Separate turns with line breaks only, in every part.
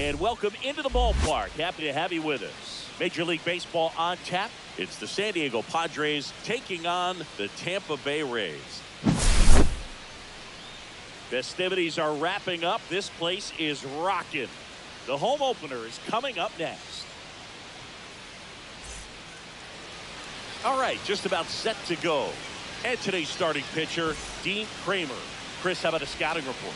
And welcome into the ballpark. Happy to have you with us. Major League Baseball on tap. It's the San Diego Padres taking on the Tampa Bay Rays. Festivities are wrapping up. This place is rocking. The home opener is coming up next. All right, just about set to go. And today's starting pitcher, Dean Kramer. Chris, how about a scouting report?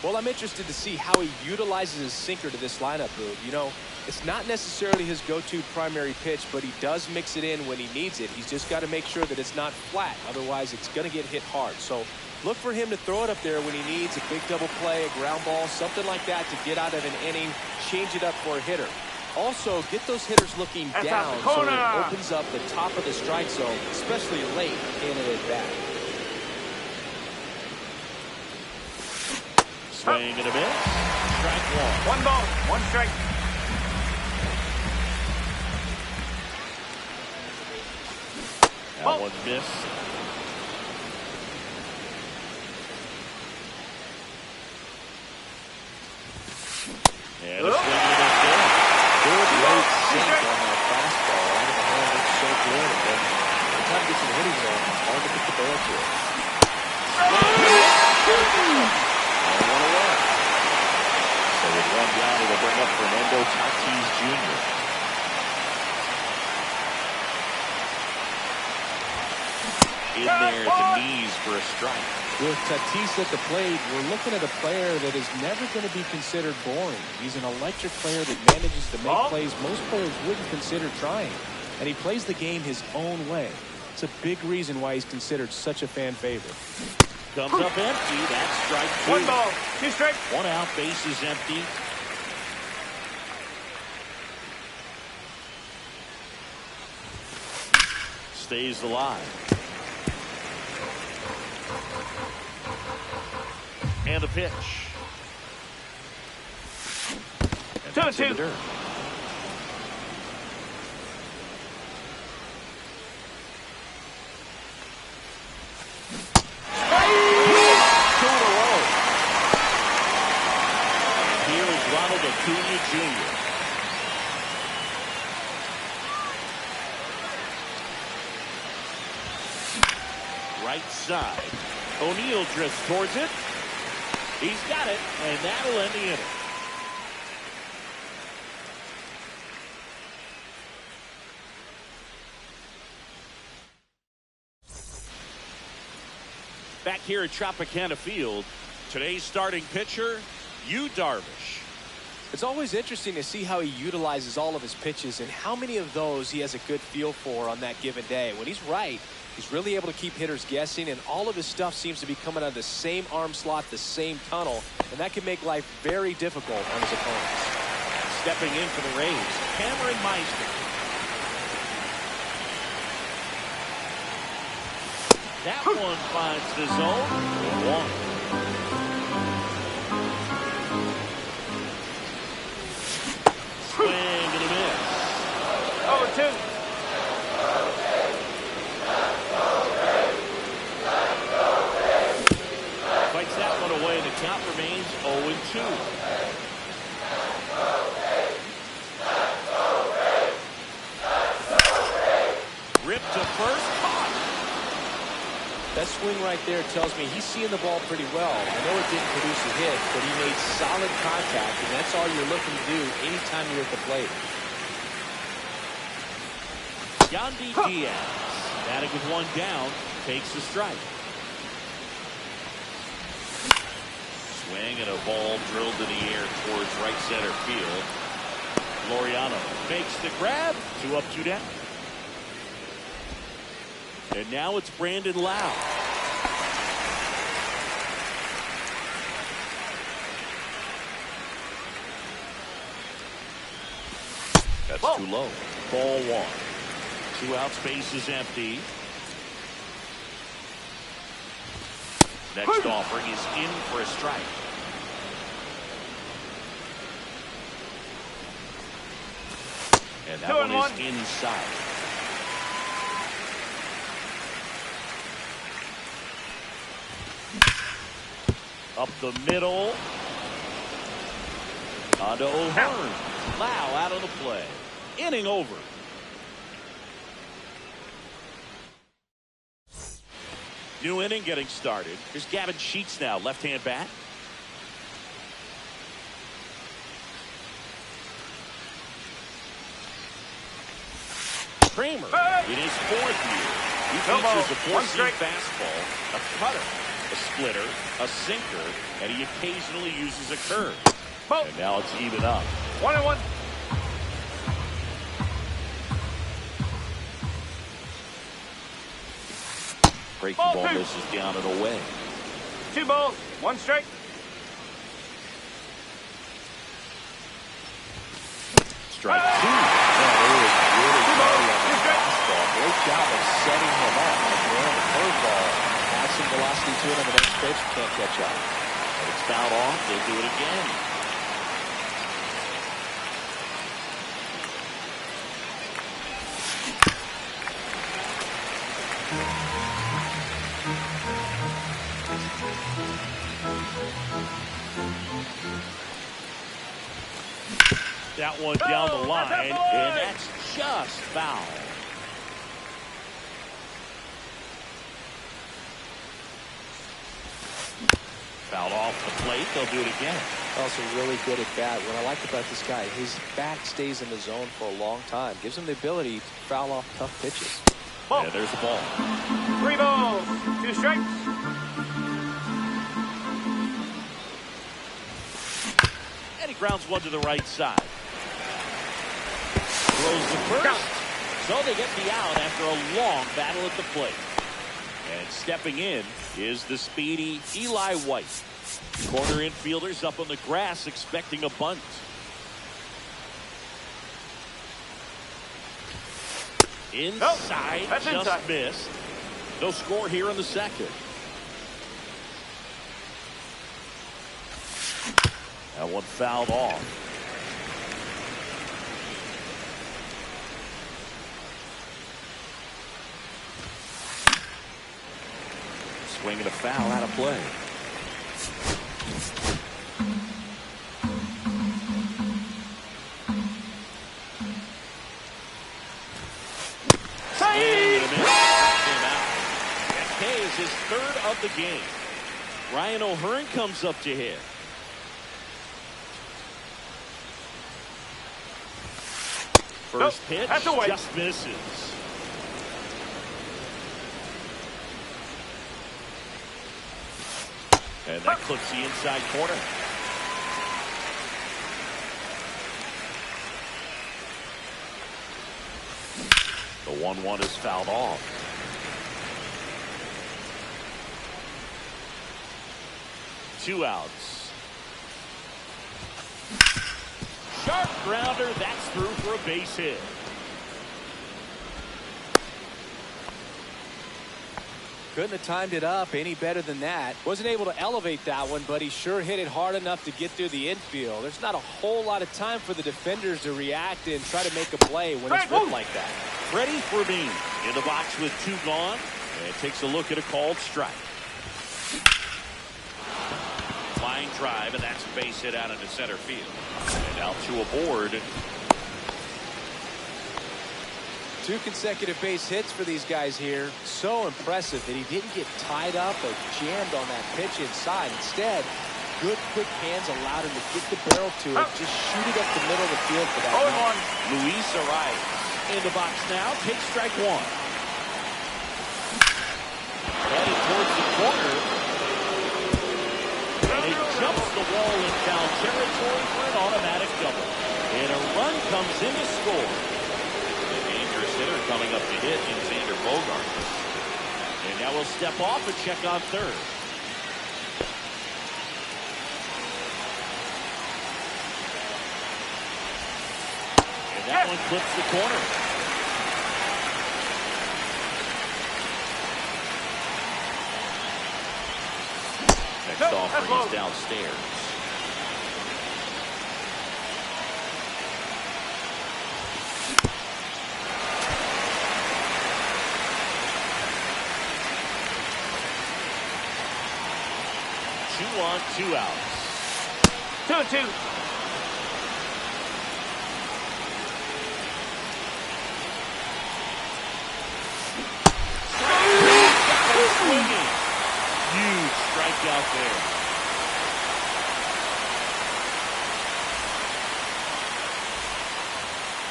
Well, I'm interested to see how he utilizes his sinker to this lineup, Boog. You know, it's not necessarily his go-to primary pitch, but he does mix it in when he needs it. He's just got to make sure that it's not flat. Otherwise, it's going to get hit hard. So look for him to throw it up there when he needs a big double play, a ground ball, something like that to get out of an inning, change it up for a hitter. Also, get those hitters looking down so it opens up the top of the strike zone, especially late in an at-bat.
Swing and a miss. Strike one.
One ball, one strike.
That one missed. And a swing and a miss there.
Good late sink on that fastball. Out of the hand looks so good. And then by the time it gets in the hitting zone, it's hard to get the barrel to it.
And one away. So with one down, it'll bring up Fernando Tatis Jr. In there at the knees for a strike.
With Tatis at the plate, we're looking at a player that is never going to be considered boring. He's an electric player that manages to make plays most players wouldn't consider trying. And he plays the game his own way. It's a big reason why he's considered such a fan favorite.
Comes up empty. That's strike two.
One ball, two strikes.
One out, base is empty. Stays alive. And a pitch. And that's in the dirt. Jr. Right side. O'Neill drifts towards it. He's got it, and that'll end the inning. Back here at Tropicana Field, today's starting pitcher, Yu Darvish.
It's always interesting to see how he utilizes all of his pitches and how many of those he has a good feel for on that given day. When he's right, he's really able to keep hitters guessing, and all of his stuff seems to be coming out of the same arm slot, the same tunnel, and that can make life very difficult on his opponents.
Stepping in for the Rays, Cameron Meister. That one finds the zone. One. Swing and a miss.
0-2.
Fights that one away. The count remains 0-2. Ripped to first. Caught.
That swing right there tells me he's seeing the ball pretty well. I know it didn't produce a hit, but he made solid contact, and that's all you're looking to do anytime you're at the plate.
Yandy Diaz, batting with one down, takes the strike. Swing and a ball drilled in the air towards right center field. Laureano makes the grab. 2 up, 2 down. And now it's Brandon Lau. That's too low. Ball one. 2 outs, base is empty. Next offering is in for a strike. And that one is inside. Up the middle. On to O'Hearn. Lau out of the play. Inning over. New inning getting started. Here's Gavin Sheets now, left-hand bat. Kramer in his 4th year. He features a four-seam fastball, a cutter, a splitter, a sinker, and he occasionally uses a curve. And now it's even up.
1-1.
Breaking ball misses down and away.
2 balls, 1 strike.
Strike 2.
Great job of setting him up. And the curveball has some velocity to it on the next pitch. Can't catch up.
It's fouled off. They'll do it again. That one down the line, and that's just foul. Fouled off the plate. They'll do it again.
Also really good at bat. What I like about this guy, his bat stays in the zone for a long time. Gives him the ability to foul off tough pitches.
Yeah, there's the ball.
3 balls, 2 strikes.
And he grounds one to the right side. Throws the first. So they get the out after a long battle at the plate. And stepping in is the speedy Eli White. Corner infielders up on the grass expecting a bunt. Inside, just
inside.
Missed. No score here in the second. That one fouled off. Swinging a foul out of play. K is his 3rd of the game. Ryan O'Hearn comes up to hit. First pitch just misses. And that clips the inside corner. The 1-1 is fouled off. Two outs. Sharp grounder. That's through for a base hit.
Couldn't have timed it up any better than that. Wasn't able to elevate that one, but he sure hit it hard enough to get through the infield. There's not a whole lot of time for the defenders to react and try to make a play when it's ripped like that.
Freddie Fermin in the box with 2 gone, and takes a look at a called strike. Line drive, and that's a base hit out into center field. And now 2 aboard.
2 consecutive base hits for these guys here. So impressive that he didn't get tied up or jammed on that pitch inside. Instead, good quick hands allowed him to get the barrel to it. Just shoot it up the middle of the field for that.
0-1. Luis Arias in the box now. Takes strike 1. Headed towards the corner. And he jumps the wall in foul territory for an automatic double. And a run comes in to score. Hitter coming up to hit in Xander Bogaerts. And now we'll step off and check on 3rd. And that one clips the corner. Next offering is downstairs. On 2 outs.
2-2.
strikeout there.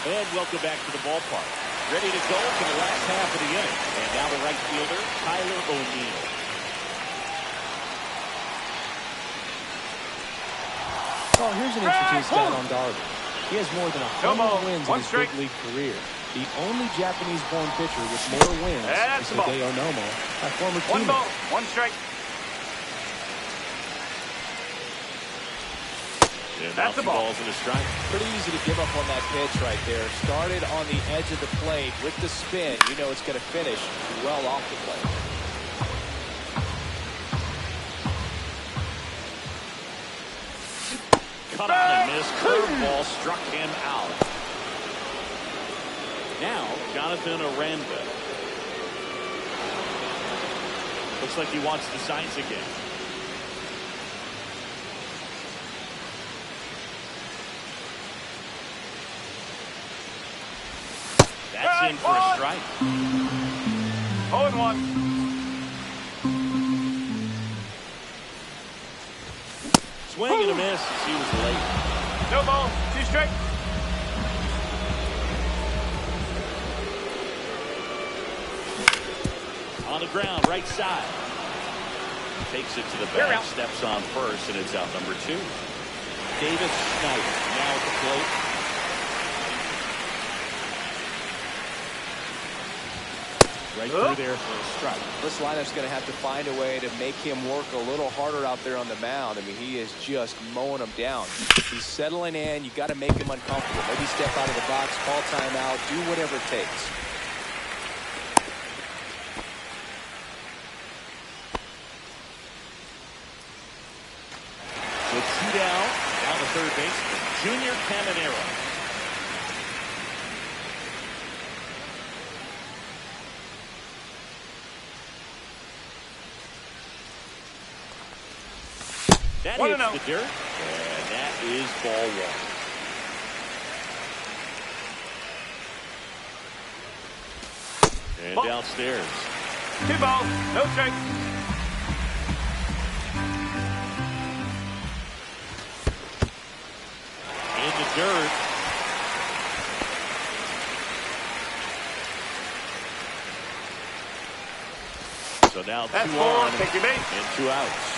And welcome back to the ballpark. Ready to go for the last half of the inning. And now the right fielder, Tyler O'Neill.
Oh, here's an interesting stat on Darvish. He has more than 100 wins in his big league career. The only Japanese-born pitcher with more wins is Hideo Nomo, a former teammate.
1 ball, 1 strike.
And that's the balls and a strike.
Pretty easy to give up on that pitch right there. Started on the edge of the plate with the spin. You know it's going to finish well off the plate.
Cut on and miss. Curveball struck him out. Now, Jonathan Aranda. Looks like he wants the signs again. That's in for a strike.
0-1.
Swing and a miss as he was late.
No ball, 2 strikes.
On the ground, right side. Takes it to the bag, steps on first, and it's out number 2. Davis Snyder now at the plate. Right through there for a strike.
This lineup's going to have to find a way to make him work a little harder out there on the mound. I mean, he is just mowing them down. He's settling in. You got to make him uncomfortable. Maybe step out of the box, call timeout, do whatever it takes.
So 2 down to third baseman, Junior Caminero. That hits the dirt, and that is ball 1. And downstairs.
2 balls, no strikes.
In the dirt. So now
that's
2
4,
on
take your base.
and 2 outs.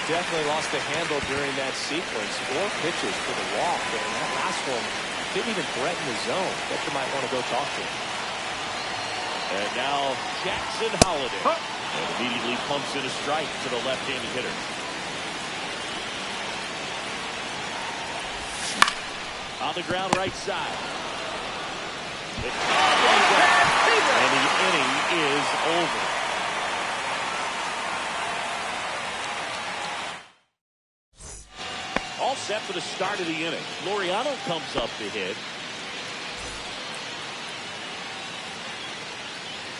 Definitely lost the handle during that sequence. 4 pitches for the walk, and that last one didn't even threaten the zone. Bet you might want to go talk to him.
And now Jackson Holiday. And immediately pumps in a strike to the left-handed hitter. On the ground, right side. And the inning is over. All set for the start of the inning. Laureano comes up to hit.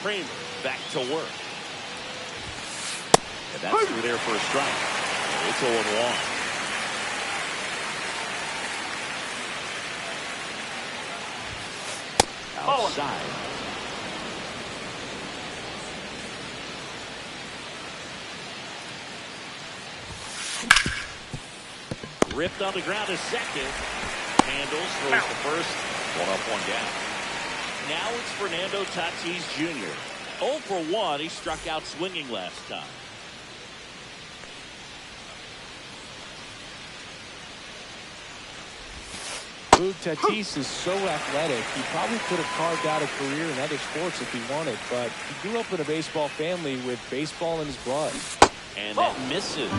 Kramer back to work. And that's through there for a strike. It's 0-1. Outside. Ripped on the ground to second. Handles, throws to first. 1 up, 1 down. Now it's Fernando Tatis Jr. 0 for 1. He struck out swinging last time.
Boog, Tatis is so athletic. He probably could have carved out a career in other sports if he wanted, but he grew up in a baseball family with baseball in his blood.
And that misses.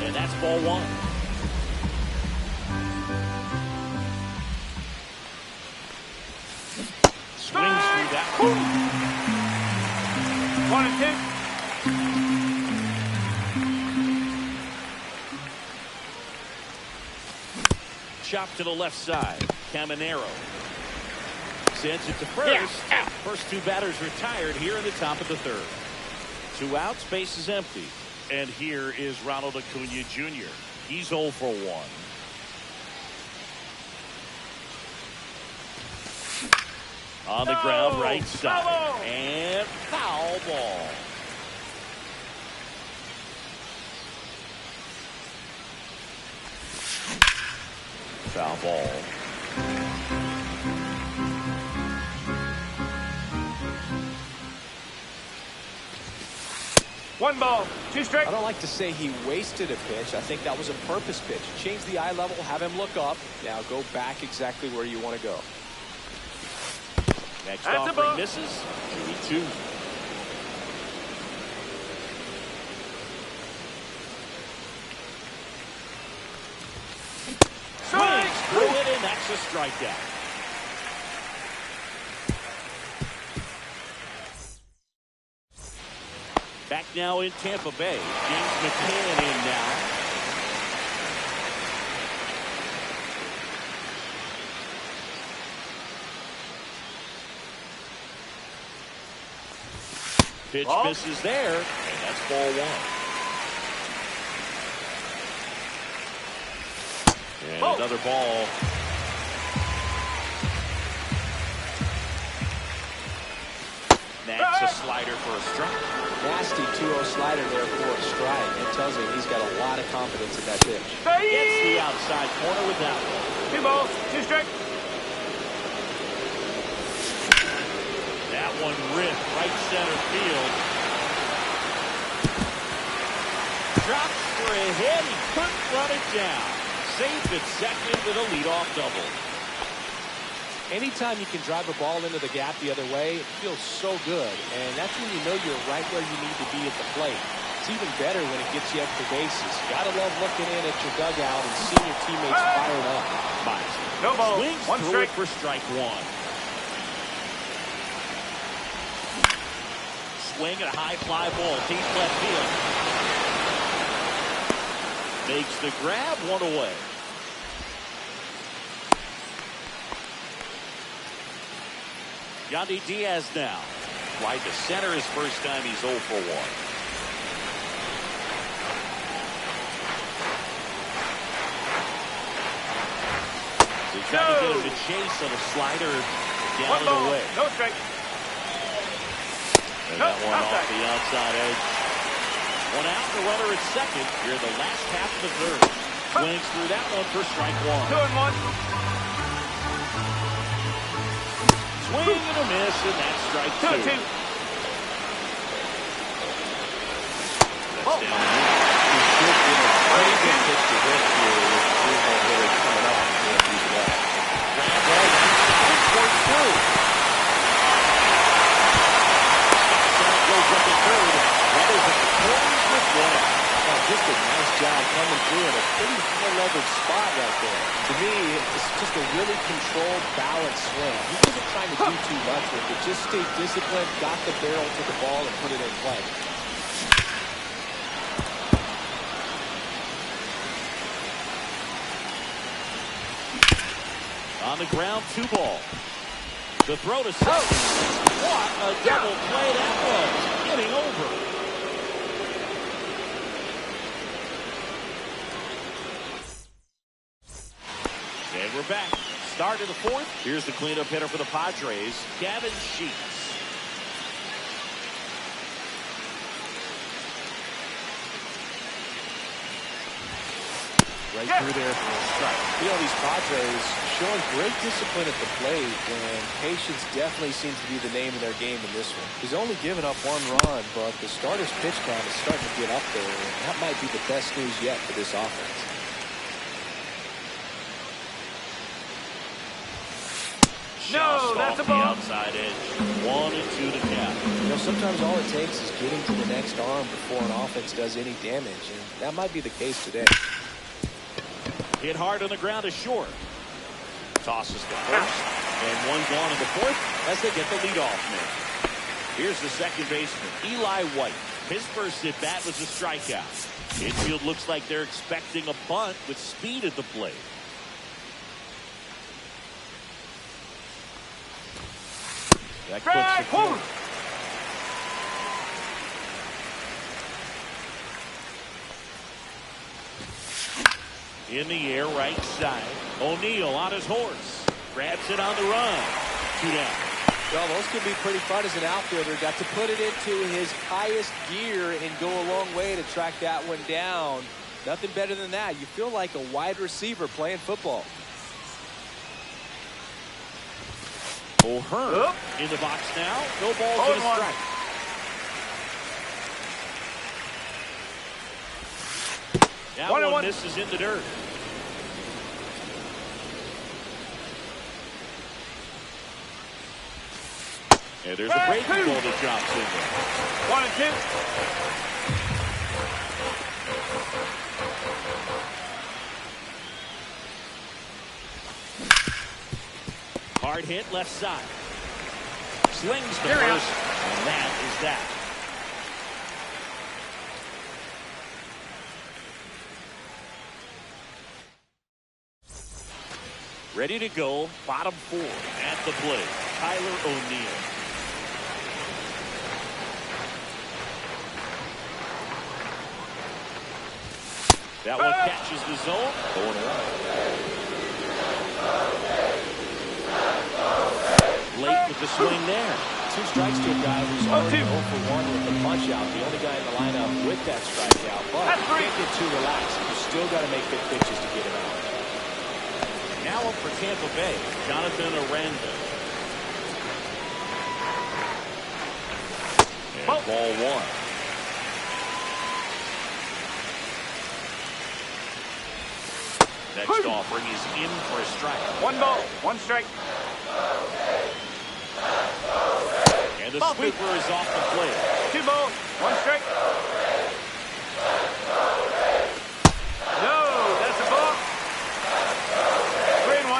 And that's ball 1. Swings through that one.
1 and 2.
Chop to the left side. Caminero sends it to first. First 2 batters retired here in the top of the 3rd. 2 outs, base is empty. And here is Ronald Acuna Jr. He's 0 for 1. On the ground, right side. And foul ball. Foul ball.
One ball, two strikes.
I don't like to say he wasted a pitch. I think that was a purpose pitch. Change the eye level, have him look up. Now go back exactly where you want to go.
Next offering misses. 2-2. Swings through it, and that's a strikeout. Back now in Tampa Bay. James McCann in now. Pitch misses there, and that's ball one. And another ball. That's a slider for a strike.
Nasty 2-0 slider there for a strike. It tells me he's got a lot of confidence in that pitch.
Gets the outside corner with that one.
2 balls, 2 strikes.
That one ripped right center field. Drops for a hit. He couldn't run it down. Safe at second with a leadoff double.
Anytime you can drive a ball into the gap the other way, it feels so good. And that's when you know you're right where you need to be at the plate. It's even better when it gets you extra bases. Gotta love looking in at your dugout and seeing your teammates fired up.
Miles
No ball,
swings
one
through
strike.
it for strike one. Swing at a high fly ball, deep left field. Makes the grab, one away. Yandy Diaz now. Right to center his first time he's 0 for 1. They try to get him to chase on a slider down
One
and
ball,
away.
no strike.
And that one off the outside edge. One out, the runner at second. Here in the last half of the third. Swings through that one for strike one.
2-1.
Swing and a miss, and that's strike 2.
2-2.
That's down the middle.
Pretty good pitch to hit here with 3-hole hitters coming up.
Grab right, point through. That goes up to third. Runners at the corners with one out.
Just a nice job coming through in a pretty high-leverage spot right there. To me, it's just a really controlled, balanced swing. He wasn't trying to do too much with it. Just stayed disciplined, got the barrel to the ball, and put it in play.
On the ground, 2 ball. The throw to second. What a double play that was. Getting over. And we're back. Start of the 4th. Here's the cleanup hitter for the Padres, Gavin Sheets.
Right through there for a strike. You know, these Padres showing great discipline at the plate, and patience definitely seems to be the name of their game in this one. He's only given up 1 run, but the starter's pitch count is starting to get up there, and that might be the best news yet for this offense.
No, that's a ball.
Outside edge. 1 and 2 to count.
You know, sometimes all it takes is getting to the next arm before an offense does any damage, and that might be the case today.
Hit hard on the ground to short. Tosses to first. And 1 gone in the 4th as they get the leadoff man. Here's the second baseman, Eli White. His first at bat was a strikeout. Infield looks like they're expecting a bunt with speed at the plate. That clips the corner. In the air, right side. O'Neill on his horse. Grabs it on the run. 2 down.
Well, those could be pretty fun as an outfielder. Got to put it into his highest gear and go a long way to track that one down. Nothing better than that. You feel like a wide receiver playing football.
O'Hearn in the box now. No balls and a strike. That one misses in the dirt. And there's a breaking ball that drops in there.
1 and 2.
Hard hit left side. Slings the first, and that is that. Ready to go, bottom 4 at the plate. Tyler O'Neill. That one catches the zone. 0-1. Late with the swing there.
2 strikes to a guy who's already 0 for 1 with the punch out. The only guy in the lineup with that strikeout. But you can't get too relaxed. You still got to make good pitches to get him out.
Now up for Tampa Bay, Jonathan Aranda. And ball 1. Next offering is in for a strike.
1 ball, 1 strike.
And the sweeper is off the plate.
2 balls, 1 strike. No, that's a ball. 3 and 1.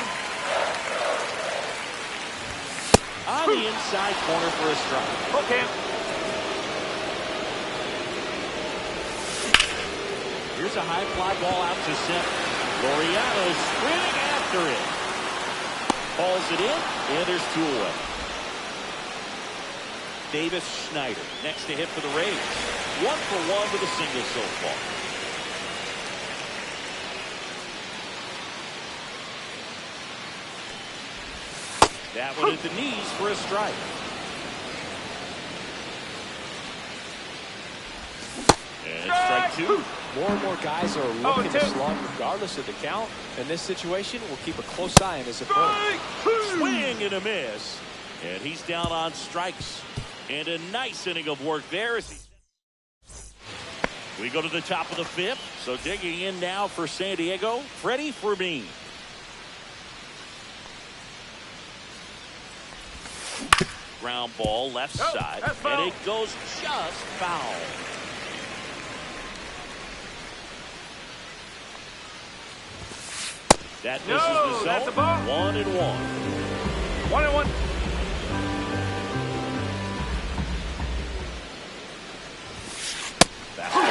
On the inside corner for a strike.
Okay.
Here's a high fly ball out to center. Laureano sprinting after it. Calls it in, and there's 2 away. Davis Schneider next to hit for the Rays. 1 for 1 with a single so far. That one at the knees for a strike. And strike 2.
More and more guys are looking to slug regardless of the count. In this situation, we'll keep a close eye on his approach.
Swing and a miss. And he's down on strikes. And a nice inning of work there. We go to the top of the 5th. So digging in now for San Diego, Freddie Fermin. Ground ball left side. And it goes just foul. That misses the zone. 1 and 1.
1 and 1.
Fastball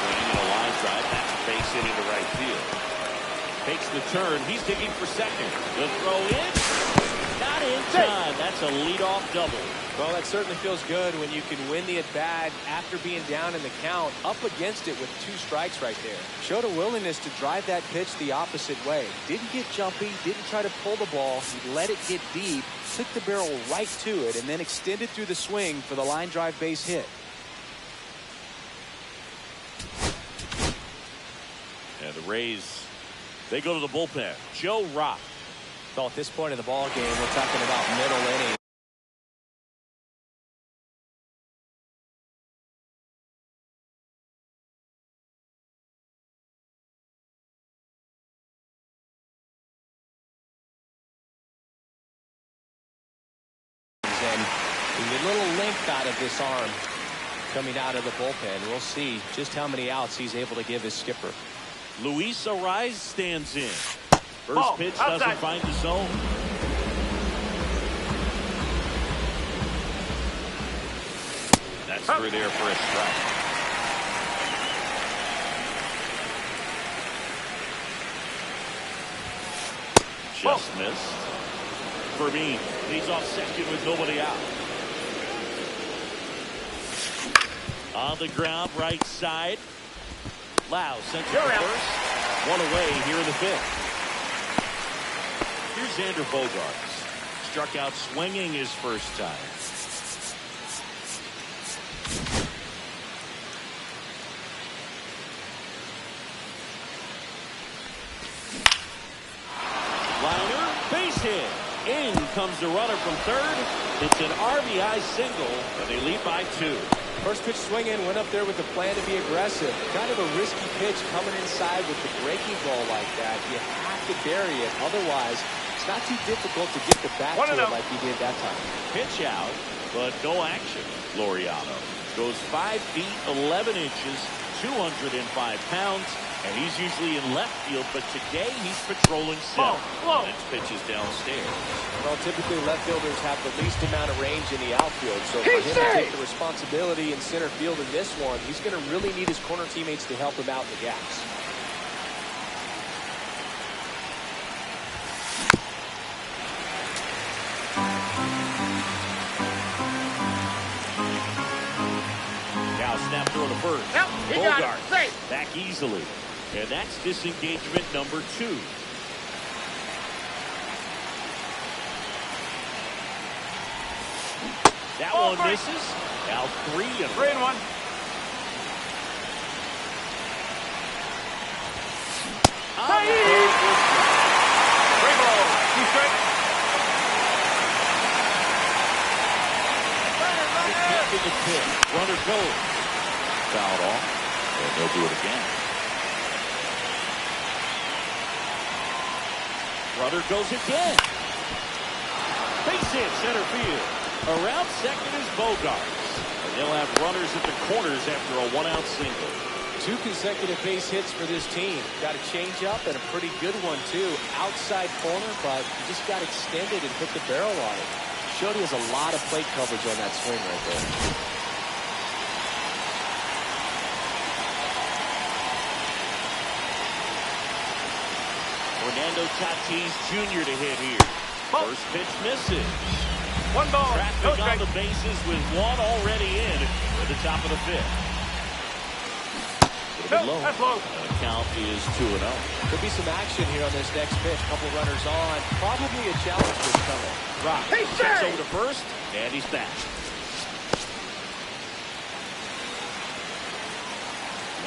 swinging in a line drive. That's a base hit into right field. Takes the turn. He's digging for second. The throw in. Not in time. That's a leadoff double.
Well, that certainly feels good when you can win the at-bat after being down in the count, up against it with 2 strikes right there. Showed a willingness to drive that pitch the opposite way. Didn't get jumpy, didn't try to pull the ball. He let it get deep, took the barrel right to it, and then extended through the swing for the line drive base hit.
And the Rays, they go to the bullpen. Joe Rock.
So at this point in the ball game, we're talking about middle inning. And a little length out of this arm coming out of the bullpen. We'll see just how many outs he's able to give his skipper.
Luis Arraez stands in. First pitch doesn't find the zone. That's through there for a strike. Just missed. Fermin, he's off second with nobody out. On the ground, right side. Lau sent it to first. 1 away here in the 5th. Here's Xander Bogaerts. Struck out swinging his first time. Liner, base hit. In comes the runner from third. It's an RBI single, and they lead by 2.
First pitch swing in, went up there with the plan to be aggressive. Kind of a risky pitch coming inside with the breaking ball like that. You have to bury it. Otherwise, it's not too difficult to get the bat to it like he did that time.
Pitch out, but no action. Laureano goes 5 feet 11 inches, 205 pounds, and he's usually in left field, but today he's patrolling center. Next pitch is downstairs.
Well, typically left fielders have the least amount of range in the outfield, so for him to take the responsibility in center field in this one, he's going to really need his corner teammates to help him out in the gaps.
Now snap throw to first.
Yep, he got it. Safe.
Back easily. And that's disengagement number 2. That one misses. Now 3 and
1. Free ball. 2 strikes.
In the pit. Runner goes. Fouled off. And they'll do it again. Runner goes again. Base hit center field. Around second is Bogarts. And they'll have runners at the corners after a 1-out single.
2 consecutive base hits for this team. Got a change up and a pretty good one too. Outside corner, but he just got extended and put the barrel on it. Showed he has a lot of plate coverage on that swing right there.
Fernando Tatis Jr. to hit here. First pitch misses.
1 ball.
Traffic on the bases with 1 already in at the top of the 5th. Low.
That's low.
The count is 2-0.
Could be some action here on this next pitch. Couple runners on. Probably a challenge was coming.
Rock checks over to first, and he's back.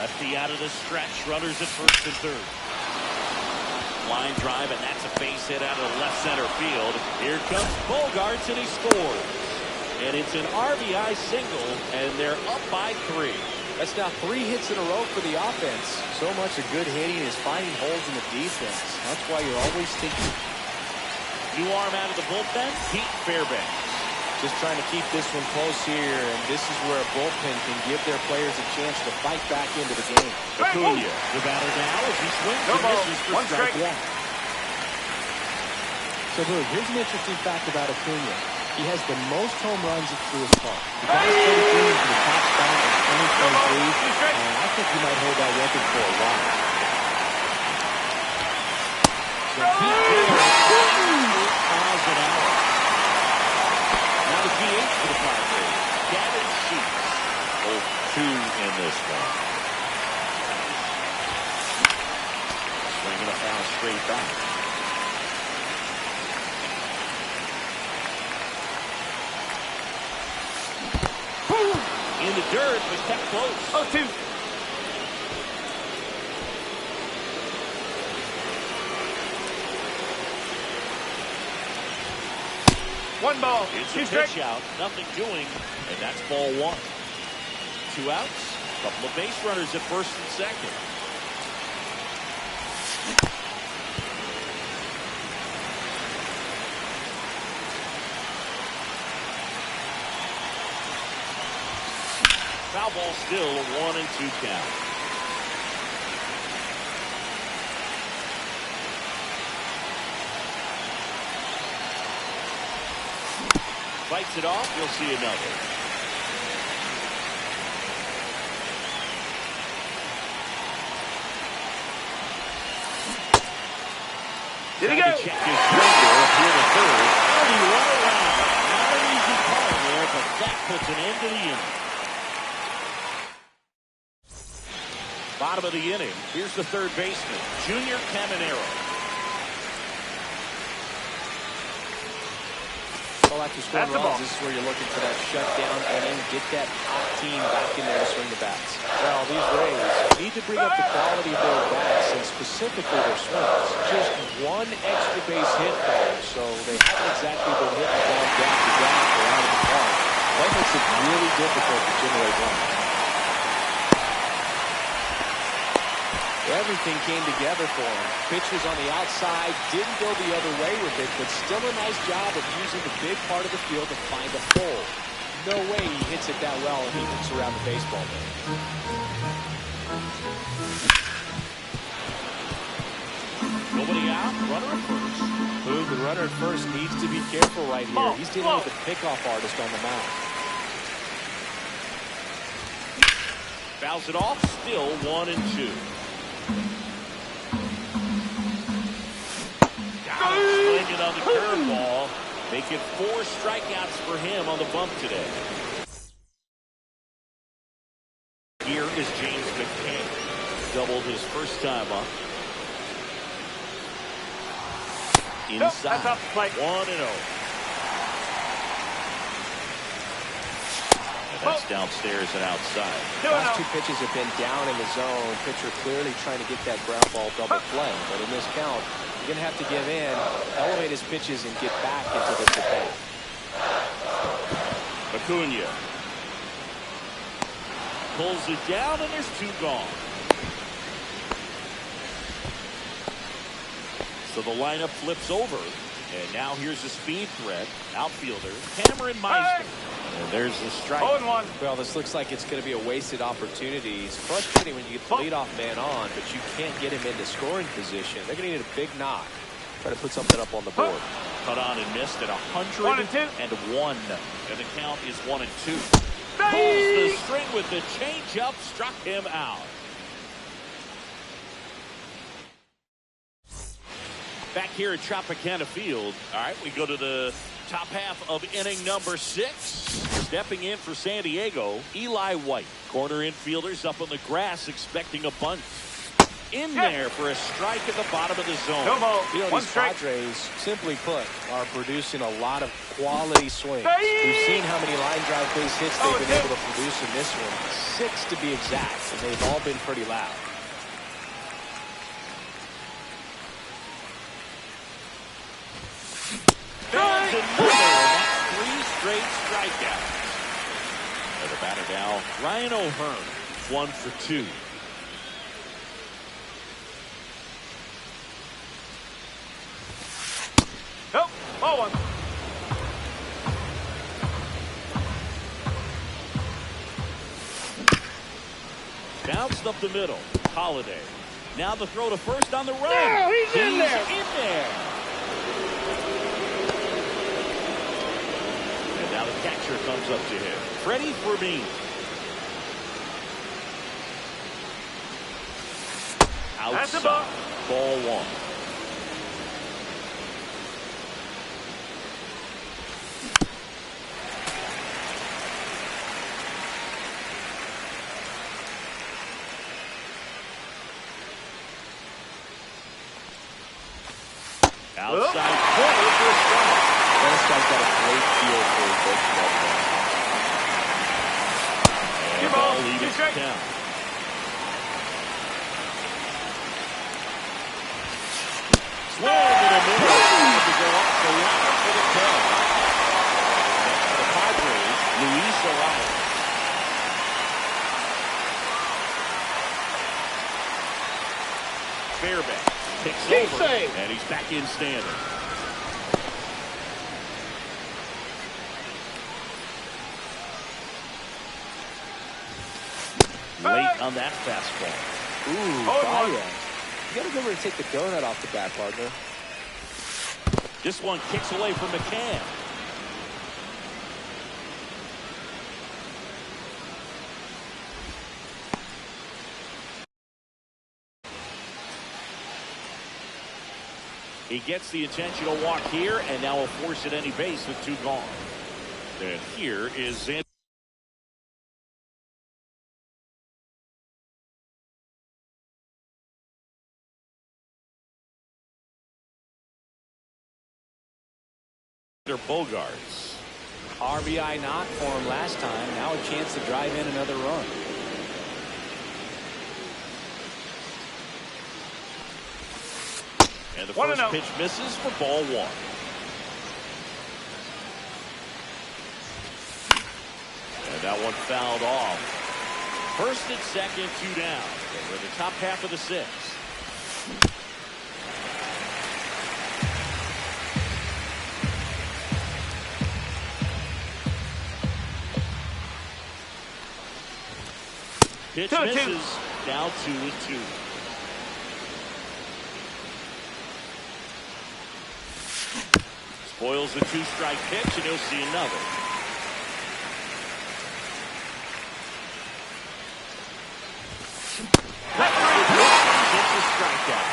Lefty out of the stretch. Runners at first and third. Line drive, and that's a base hit out of the left center field. Here comes Bogarts, and he scores. And it's an RBI single, and they're up by 3.
That's now 3 hits in a row for the offense. So much of good hitting is finding holes in the defense. That's why you're always thinking.
New arm out of the bullpen, Pete Fairbanks.
Just trying to keep this one close here, and this is where a bullpen can give their players a chance to fight back into the game.
Acuna, the batter now as he swings and misses for strike 1.
So, Boog, here's an interesting fact about Acuna. He has the most home runs through his car. The guy's played Acuna to the top spot in 2023, and I think he might hold that record for a while. So Pete Fairbanks miles an hour.
Now the DH for the Padres, Gavin Sheets. Both 2 in this one. Swinging a foul straight back. In the dirt, but kept close.
0-2. One ball.
It's
2
a
strikes.
pitch out, nothing doing, and that's ball 1. 2 outs, couple of base runners at first and second. Foul ball still, a 1-2 count. Fights it off, you'll see another.
Did he go?
Check his finger up here to third. And he run around. Not an easy call there, but that puts an end to the inning. Bottom of the inning. Here's the third baseman, Junior Caminero.
Well, after scoring runs, this is where you're looking for that shutdown inning. Get that hot team back in there to swing the bats. Well, these Rays need to bring up the quality of their bats and specifically their swings. Just one extra base hit there, so they haven't exactly been hitting the ball down to ground or out of the park. That makes it really difficult to generate runs. Everything came together for him. Pitches on the outside, didn't go the other way with it, but still a nice job of using the big part of the field to find a hole. No way he hits it that well if he looks around the baseball there.
Nobody out, runner at first.
Boog, the runner at first needs to be careful right here. He's dealing with the pickoff artist on the mound.
Fouls it off, still 1-2. Swinging on the curveball, making 4 strikeouts for him on the bump today. Here is James McCann. Doubled his first time up. Inside, 1-0. And that's downstairs and outside.
Last 2 pitches have been down in the zone. Pitcher clearly trying to get that ground ball double play. But in this count, you're going to have to give in, elevate his pitches, and get back into this at-bat.
Acuna pulls it down, and there's 2 gone. So the lineup flips over, and now here's a speed threat. Outfielder Cameron Meisner. And there's the strike.
0-1.
Well, this looks like it's going to be a wasted opportunity. It's frustrating when you get the leadoff man on, but you can't get him into scoring position. They're going to need a big knock. Try to put something up on the board.
Cut on and missed at 101. And the count is 1-2. Pulls the string with the changeup, struck him out. Back here at Tropicana Field. All right, we go to the top half of inning number 6. Stepping in for San Diego, Eli White. Corner infielders up on the grass expecting a bunt. In there for a strike at the bottom of the zone.
You know, these Padres, simply put, are producing a lot of quality swings. We've seen how many line drive base hits they've been able to produce in this one. 6 to be exact, and they've all been pretty loud.
There's another, and that's 3 straight strikeouts. And the batter now, Ryan O'Hearn, 1 for 2.
Nope. 0-1.
Bounced up the middle. Holiday. Now the throw to first on the run.
No, he's in there.
In there. And now the catcher comes up to him. Freddie Fermin. Outside. Ball 1. Outside corner for a strike.
This guy's got a great feel for his baseball game.
And ball leaves it down. Swing in the middle. To go up the line for the 10. Next for the Padres, Luis Arias. Fairbanks picks over, and he's back in standing. Late on that fastball.
Ooh, you got to go over and take the donut off the bat, partner.
This one kicks away from McCann. He gets the intentional walk here, and now will force at any base with 2 gone. And here is Xander Bogaerts.
RBI knock for him last time. Now a chance to drive in another run.
And the first pitch misses for ball one. And that one fouled off. First and second, 2 down. And we're in the top half of the 6th. Pitch misses. Now 2-2. Spoils the 2-strike pitch, and he'll see another. Gets a strikeout.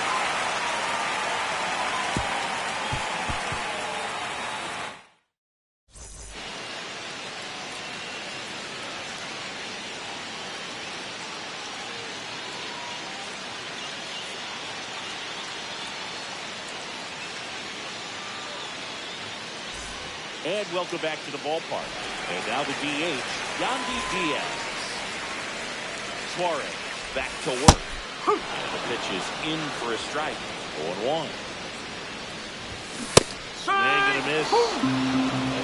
And welcome back to the ballpark. And now the DH, Yandy Diaz. Suarez back to work. And the pitch is in for a strike. 0-1. Swing and a miss. As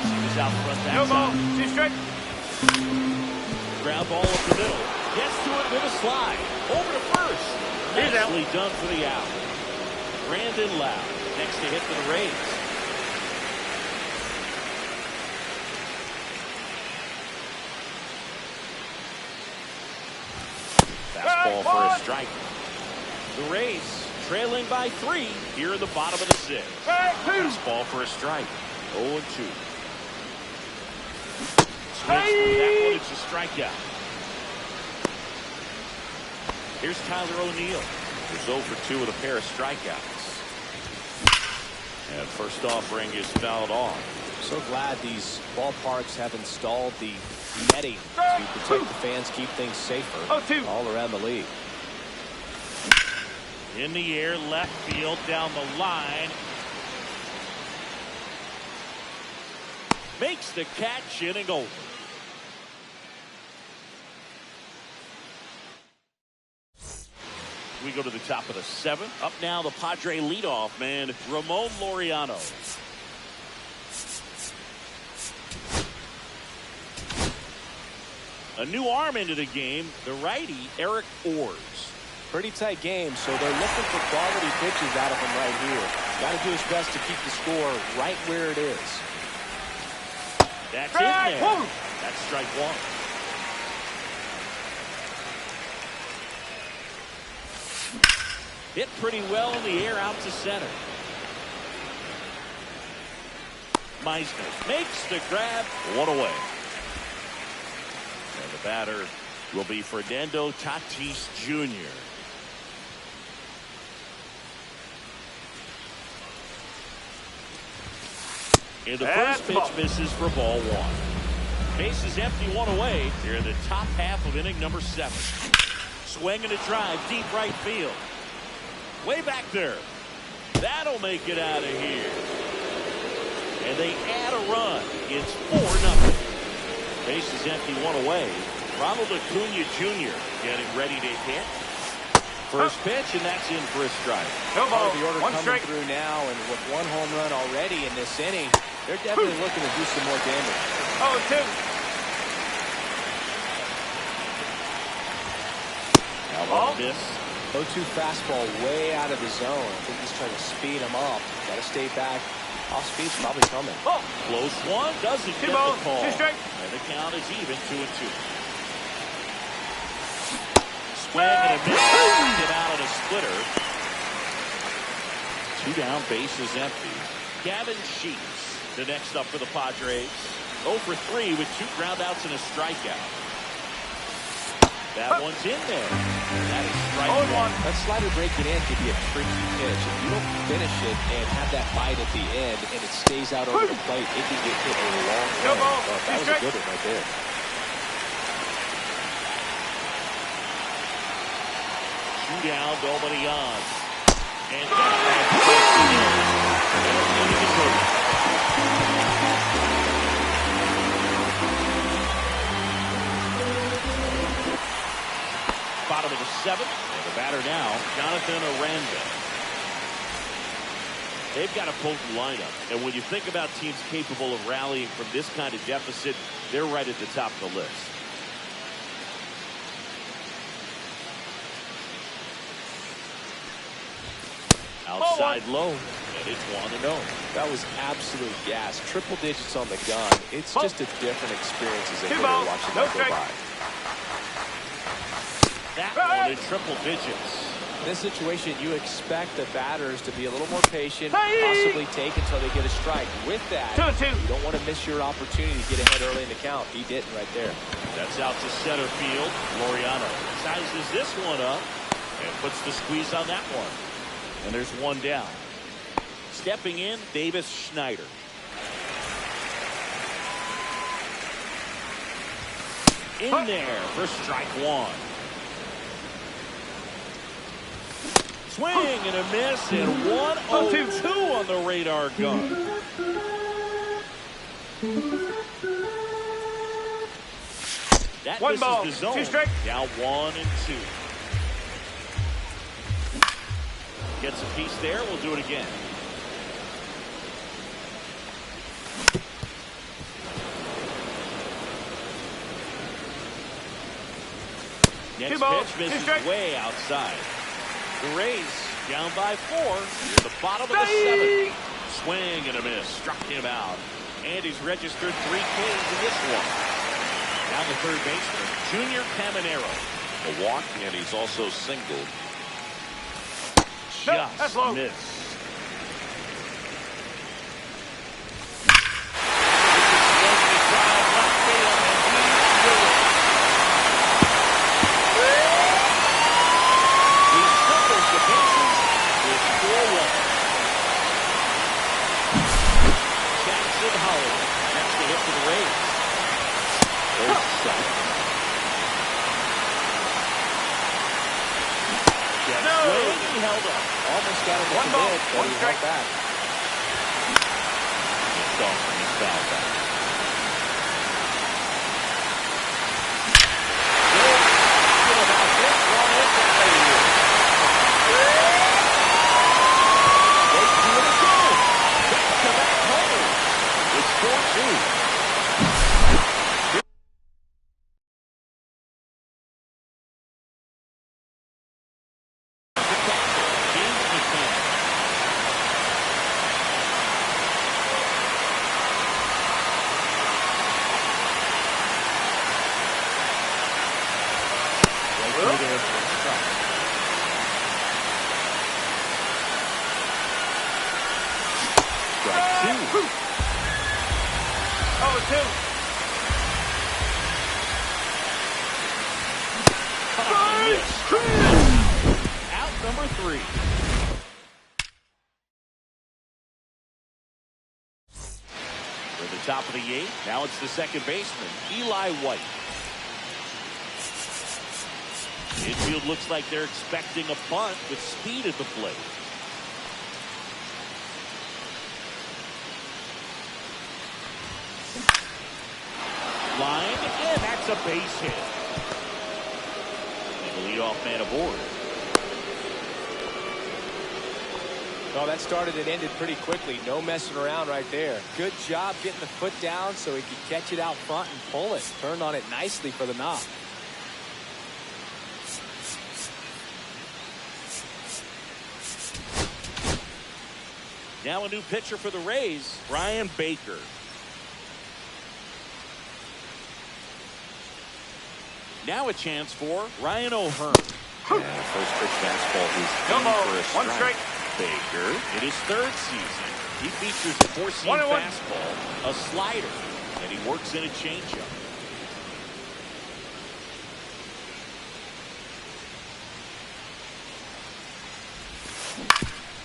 he was out front that time.
2 strike.
Ground ball up the middle. Gets to it with a slide. Over to first. Nicely done for the out. Brandon Lowe next to hit for the Rays. Fastball for a strike. The Rays trailing by 3 here in the bottom of the 6th. Fastball for a strike. 0-2. Switch that one, it's a strikeout. Here's Tyler O'Neill. He's 0 for 2 with a pair of strikeouts. And first offering is fouled off.
So glad these ballparks have installed the netting to protect the fans, keep things safer all around the league.
In the air, left field, down the line. Makes the catch, inning over. We go to the top of the 7th. Up now, the Padre leadoff man, Ramon Laureano. A new arm into the game, the righty, Eric Orz.
Pretty tight game, so they're looking for quality pitches out of him right here. Got to do his best to keep the score right where it is.
That's in there. That's strike 1. Hit pretty well in the air out to center. Meisner makes the grab. 1 away. And the batter will be Fernando Tatis Jr. And the first pitch misses for ball 1. Base is empty, 1 away. Here in the top half of inning number 7. Swing and a drive, deep right field. Way back there. That'll make it out of here. And they add a run. It's 4-0. Base is empty, 1 away. Ronald Acuna Jr. getting ready to hit. First pitch, and that's in for a strike.
The order coming through now, and with 1 home run already in this inning, they're definitely looking to do some more damage.
0-2.
How about this?
0-2 fastball way out of the zone. I think he's trying to speed him up. Got to stay back. Off speed's probably coming.
Close one, doesn't get the call.
2 strike.
And the count is even, 2-2. Swing and a miss. Get out of the splitter. 2 down, base is empty. Gavin Sheets, the next up for the Padres. 0 for 3 with 2 groundouts and a strikeout. That one's in there. That is strike 1.
That slider breaking in could be a tricky pitch. If you don't finish it and have that bite at the end and it stays out over the plate, it can get hit a long way. That was a good one right there.
Down, nobody on. And bottom of the 7th. And the batter now, Jonathan Aranda. They've got a potent lineup. And when you think about teams capable of rallying from this kind of deficit, they're right at the top of the list. Outside low, and it's 1-0.
That was absolute gas. Triple digits on the gun. It's just a different experience as a hitter watching that go by.
That one in triple digits.
In this situation, you expect the batters to be a little more patient, possibly take until they get a strike. With that, you don't want to miss your opportunity to get ahead early in the count. He didn't right there.
That's out to center field. Laureano sizes this one up and puts the squeeze on that one. And there's one down. Stepping in, Davis Schneider. In there for strike one. Swing and a miss, and 1-0-2 on the radar gun. That
One ball,
misses the zone.
2 strike.
Now 1-2. Gets a piece there. We'll do it again. Next pitch misses way outside. The Rays down by 4 near the bottom of the 7th. Swing and a miss. Struck him out. And he's registered 3 Ks in this one. Now the third baseman, Junior Caminero.
A walk, and he's also singled.
Just missed.
Almost got him to commit, but he held back.
It's off from his foul back. About this one, it's out of here. They do it again. Back-to-back homers. It's 4-2. Out number 3. For the top of the 8th, now it's the second baseman, Eli White. Infield looks like they're expecting a bunt with speed at the plate. Line, and that's a base hit. And the leadoff man aboard.
Well, that started and ended pretty quickly. No messing around right there. Good job getting the foot down so he could catch it out front and pull it. Turned on it nicely for the knock.
Now a new pitcher for the Rays, Brian Baker. Now a chance for Ryan O'Hearn.
Yeah, first pitch fastball. He's in for a strike.
1 strike.
Baker, in his 3rd season, he features a 4-seam fastball, a slider, and he works in a changeup.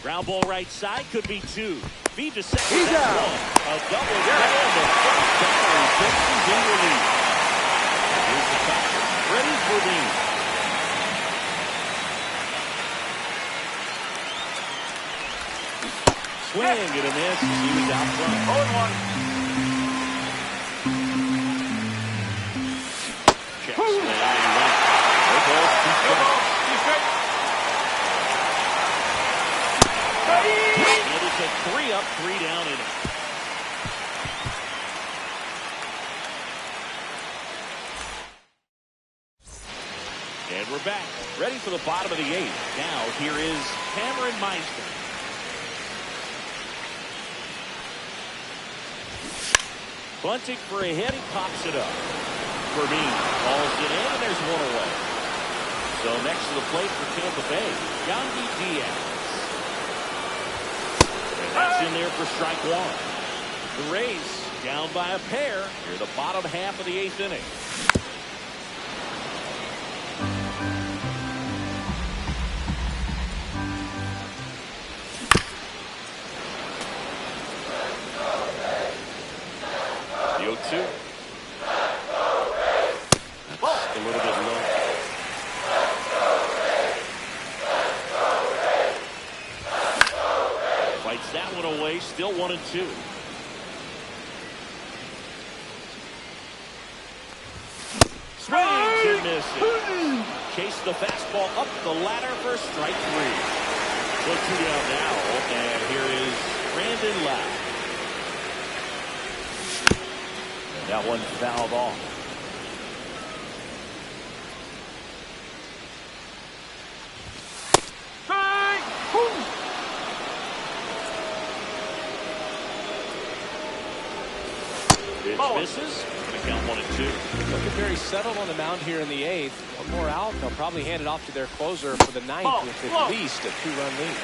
Ground ball right side, could be 2. Feed to second.
He's out.
1. A double play on the first batter. Pitches in relief. Here's the catcher, ready for me. Swing and a miss. He was out front.
0-1.
Check swing and he went. No balls, 2 strikes.
Two strikes.
It is a 3-down inning. And we're back, ready for the bottom of the 8th. Now here is Cameron Meisner. Bunting for a hit, he pops it up. Vermeer calls it in, and there's one away. So next to the plate for Tampa Bay, Yandy Diaz. And that's in there for strike 1. The Rays down by a pair near the bottom half of the 8th inning. The 0-2. That's a little bit low. Fights that one away. Still 1-2. Swings and misses. Chase the fastball up the ladder for strike 3. So 2 down now. And here is Brandon Lowe. And that one fouled off. Pitch misses. Going to count 1-2.
Looking very settled on the mound here in the 8th. One more out. They'll probably hand it off to their closer for the 9th with at least a 2-run lead.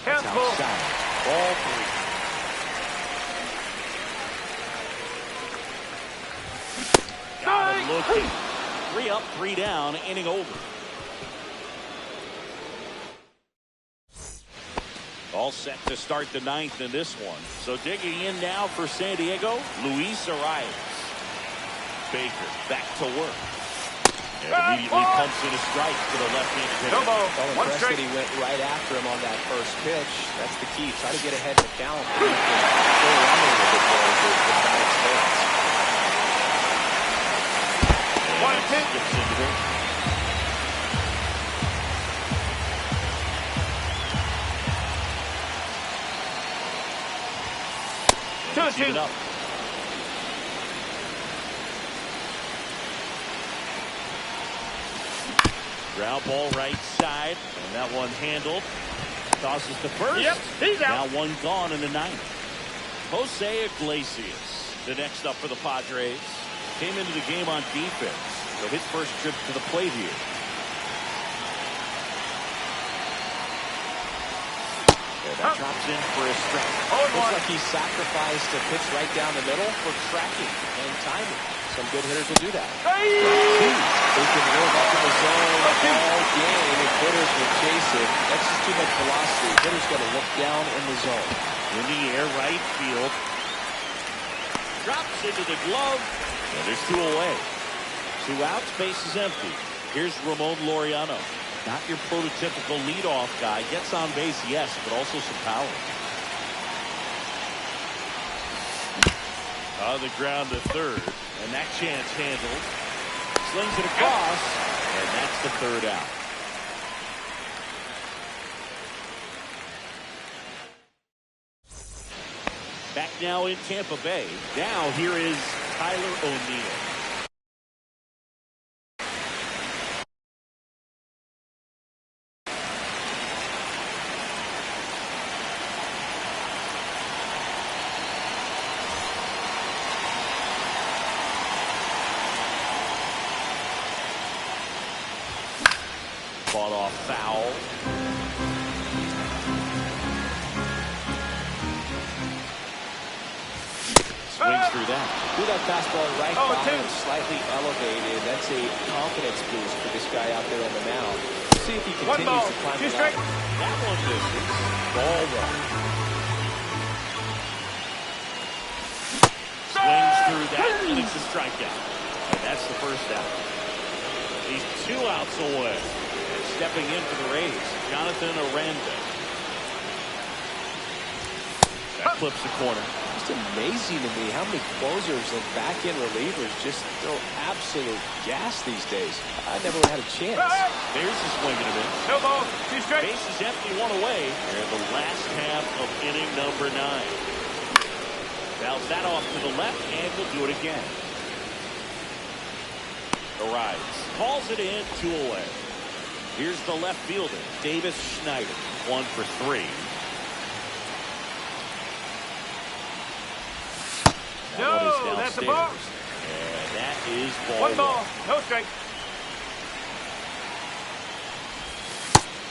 That's outside. Ball 3. Got him looking. 3 up, 3 down, inning over.
All set to start the 9th in this one. So digging in now for San Diego, Luis Arias. Baker back to work. And immediately pumps in a strike to the left-handed hitter.
So impressed that he went right after him on that first pitch. That's the key. Try to get ahead in the count. Go around a little bit more with that experience.
Gets into there. Two up. Ground ball right side, and that one handled. Tosses to first.
Yep, he's out.
Now one gone in the 9th. Jose Iglesias, the next up for the Padres, came into the game on defense. So his first trip to the plate here. And that drops in for a strike.
Looks like he sacrificed a pitch right down the middle for tracking and timing. Some good hitters will do that. They can work up in the zone all game, and hitters will chase it. That's just too much velocity. Hitters got to look down in the zone.
In the air, right field. Drops into the glove. And there's 2 away. 2 outs, base is empty. Here's Ramon Laureano. Not your prototypical leadoff guy. Gets on base, yes, but also some power. On the ground to third. And that chance handled. Slings it across. And that's the 3rd out. Back now in Tampa Bay. Now here is Tyler O'Neill. Fought off foul. Swings through that.
Do that fastball right by him, slightly elevated. That's a confidence boost for this guy out there on the mound. Let's see if he continues to climb the ladder.
That one misses. Ball 1. Swings through that, and it's a strikeout. And that's the first out. He's 2 outs away. And stepping in for the Rays, Jonathan Aranda. That clips the corner.
Just amazing to me how many closers and back-end relievers just throw absolute gas these days. I never had a chance.
There's a swing and a miss.
No ball. 2 strikes.
Base is empty, 1 away. And the last half of inning number 9. Fouls that off to the left, and will do it again. Arrives, calls it in, 2 away. Here's the left fielder, Davis Schneider, 1 for 3.
No, that's a ball.
And that is ball
1 ball, no strike.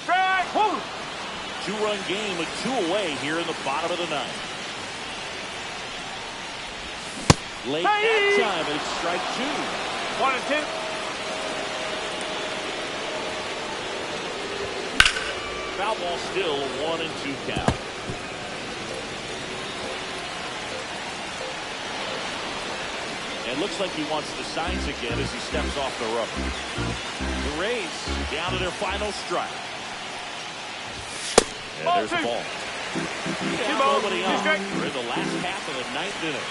Strike! Woo!
2-run game with 2 away here in the bottom of the 9th. Late that time, and it's strike 2.
1 and 2.
Foul ball still, a 1 and 2 count. And looks like he wants the signs again as he steps off the rubber. The Rays down to their final strike. And
Ball
there's the
2.
ball.
2 balls,
Nobody
2
on.
strikes.
We're in the last half of the 9th inning.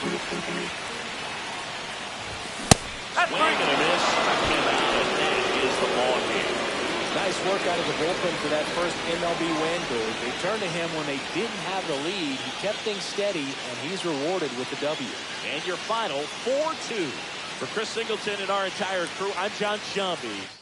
That's
Swing and a miss. Struck him out, and that is the ball game.
Nice work out of the bullpen for that first MLB win, Boog. They turned to him when they didn't have the lead. He kept things steady, and he's rewarded with the W.
And your final 4-2. For Chris Singleton and our entire crew, I'm John Shambi.